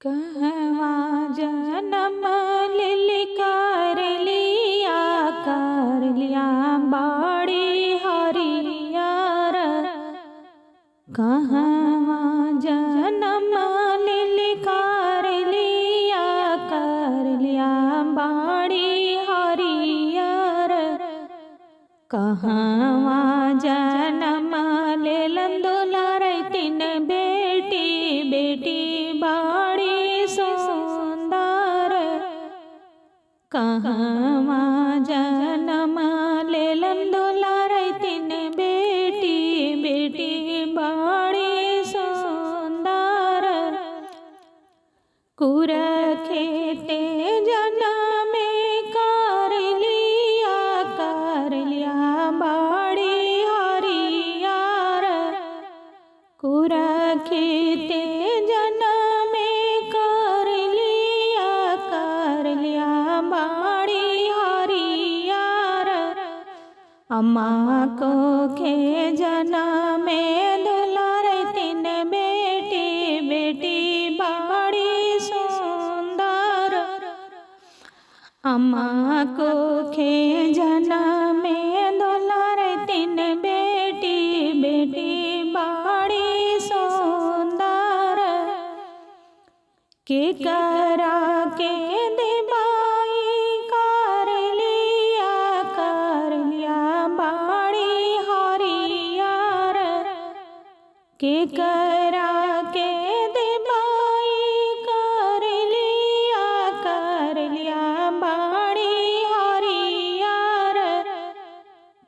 कहवा जनम लिली कर लिया बाड़ी हरियर। कहवा जनम लिली कर लिया बाड़ी हरियर। कहवा जनम लेलन दुलार तीन बेटी बाड़ी सुंदर। कहवा जनम लेलन दुलार तीन बेटी बाड़ी सुंदर। कुर खेते जनमे कर लिया बाड़ी हरियर। कुर खेते जनमे कर लिया बाड़ी हरियर। अम्मा को खे जनमे दुलार तीन बेटी बाड़ी सुंदर। अम्मा को खे जनमे दुलार तीन बेटी बाड़ी सुंदर। के करा के देबाई कर लिया बाड़ी हरियर। के करा के देबाई कर लिया बाड़ी हरियर।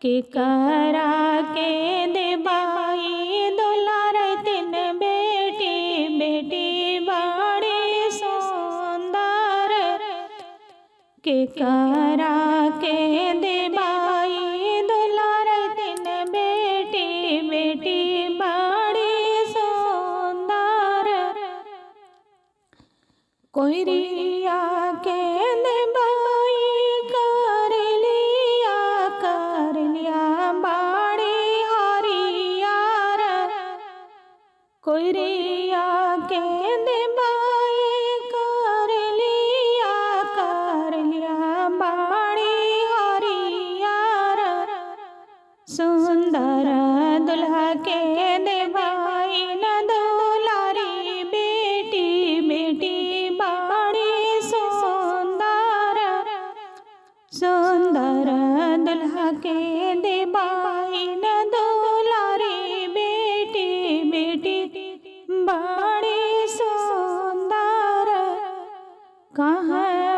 के करा के देबाई दुलार तीन बेटी बाड़ी सुंदर। के करा के देबाई दुलार तीन बेटी बाड़ी सुंदर। कोइरिया के देबाई कर लिया बाड़ी हरियर। कोइरिया के देबाई कर लिया बाड़ी हरियर। सुंदर दुल्हा के देबाई न दुलारी बेटी बाड़ी सुंदर। सुंदर दुल्हा के देबाई न दुलारी बेटी बाड़ी सुंदर। कहाँ